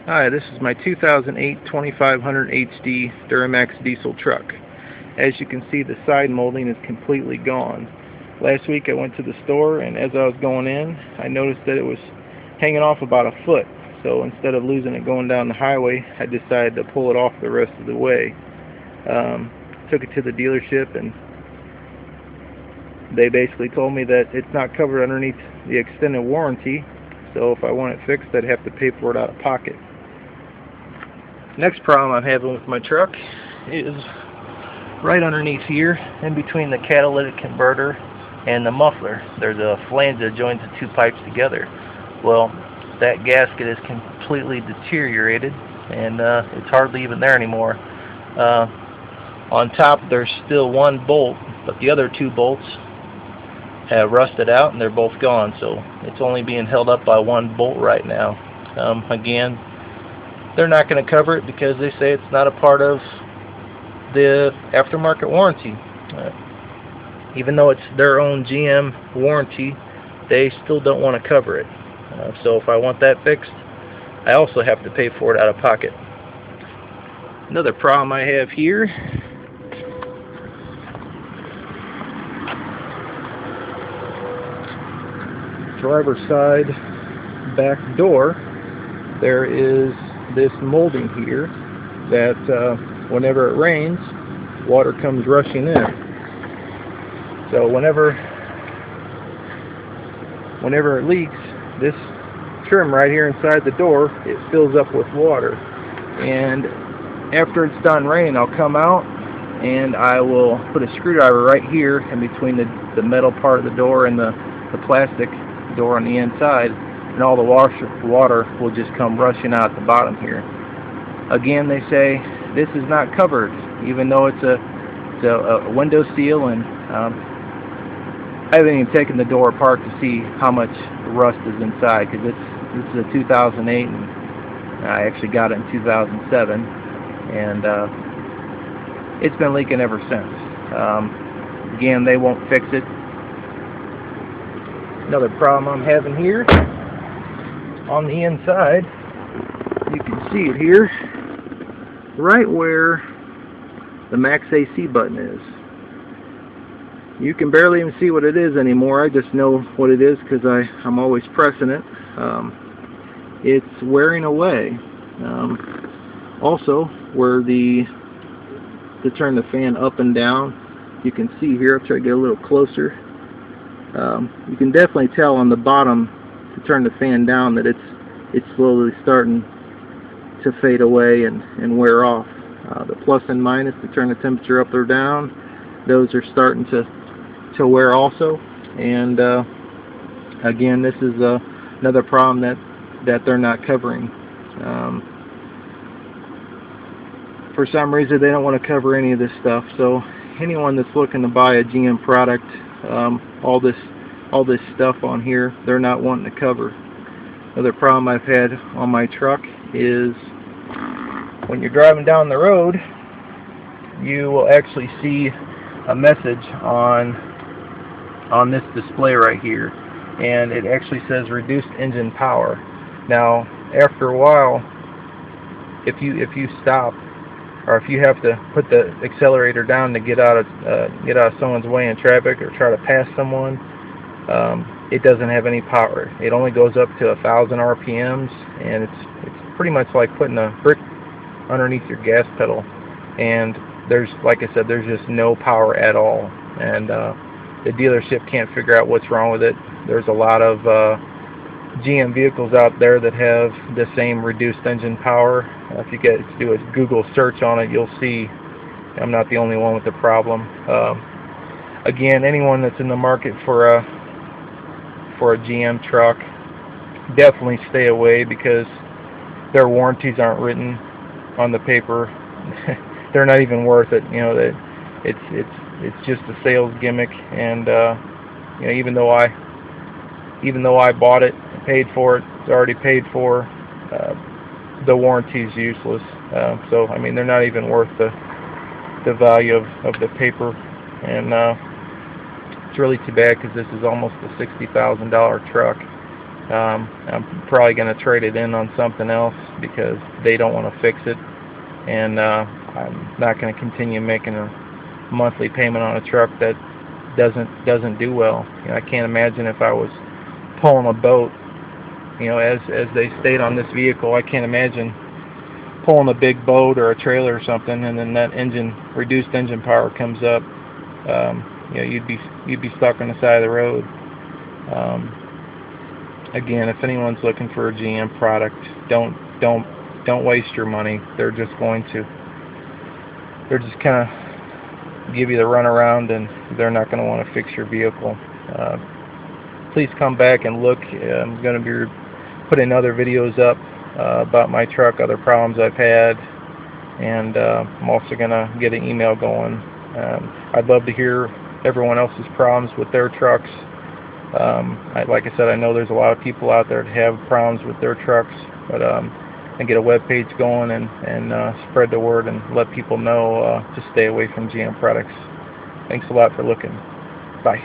Hi, this is my 2008 2500 HD Duramax diesel truck. As you can see, the side molding is completely gone. Last week I went to the store, and as I was going in, I noticed that it was hanging off about a foot. So instead of losing it going down the highway, I decided to pull it off the rest of the way. Took it to the dealership, and they basically told me that it's not covered underneath the extended warranty, so if I want it fixed, I'd have to pay for it out of pocket. Next problem I'm having with my truck is right underneath here, in between the catalytic converter and the muffler. There's a flange that joins the two pipes together. Well, that gasket is completely deteriorated, and it's hardly even there anymore. On top, there's still one bolt, but the other two bolts have rusted out and they're both gone, so it's only being held up by one bolt right now. Again, they're not going to cover it because they say it's not a part of the aftermarket warranty. Even though it's their own GM warranty, they still don't want to cover it. So if I want that fixed, I also have to pay for it out of pocket. Another problem I have here driver's side back door, there is this molding here that whenever it rains, water comes rushing in. So whenever it leaks, this trim right here inside the door, it fills up with water. And after it's done raining, I'll come out and I will put a screwdriver right here in between the metal part of the door and the plastic door on the inside, and all the water will just come rushing out the bottom here. Again, they say this is not covered, even though it's a window seal, and I haven't even taken the door apart to see how much rust is inside, because this is a 2008, and I actually got it in 2007, and it's been leaking ever since. Again, they won't fix it. Another problem I'm having here, on the inside, you can see it here, right where the max AC button is. You can barely even see what it is anymore. I just know what it is because I'm always pressing it. It's wearing away. Also, where to turn the fan up and down, you can see here, I'll try to get a little closer. You can definitely tell on the bottom to turn the fan down that it's slowly starting to fade away and wear off. The plus and minus to turn the temperature up or down, those are starting to wear also. And again, this is another problem that they're not covering. For some reason, they don't want to cover any of this stuff. So anyone that's looking to buy a GM product, all this stuff on here, they're not wanting to cover. Another problem I've had on my truck is when you're driving down the road, you will actually see a message on this display right here, and it actually says reduced engine power. Now, after a while, if you stop, or if you have to put the accelerator down to get out of someone's way in traffic or try to pass someone, it doesn't have any power. It only goes up to 1,000 RPMs, and it's pretty much like putting a brick underneath your gas pedal. And there's, like I said, there's just no power at all. And the dealership can't figure out what's wrong with it. There's a lot of GM vehicles out there that have the same reduced engine power. If you do a Google search on it, you'll see I'm not the only one with the problem. Again, anyone that's in the market for a GM truck, definitely stay away, because their warranties aren't written on the paper. They're not even worth it. You know, that it's just a sales gimmick, and you know, even though I bought it, paid for it, it's already paid for. The warranty is useless. So I mean, they're not even worth the value of the paper, and it's really too bad, because this is almost a $60,000 truck, I'm probably going to trade it in on something else because they don't want to fix it, and I'm not going to continue making a monthly payment on a truck that doesn't do well. You know, I can't imagine if I was pulling a boat, you know, as they state on this vehicle, I can't imagine pulling a big boat or a trailer or something, and then that reduced engine power comes up. You know, you'd be stuck on the side of the road. Again, if anyone's looking for a GM product, don't waste your money. They're just kind of give you the runaround, and they're not going to want to fix your vehicle. Please come back and look. I'm going to be putting other videos up about my truck, other problems I've had, and I'm also going to get an email going. I'd love to hear everyone else's problems with their trucks. Like I said, I know there's a lot of people out there that have problems with their trucks, but and get a web page going and spread the word and let people know to stay away from GM products. Thanks a lot for looking. Bye.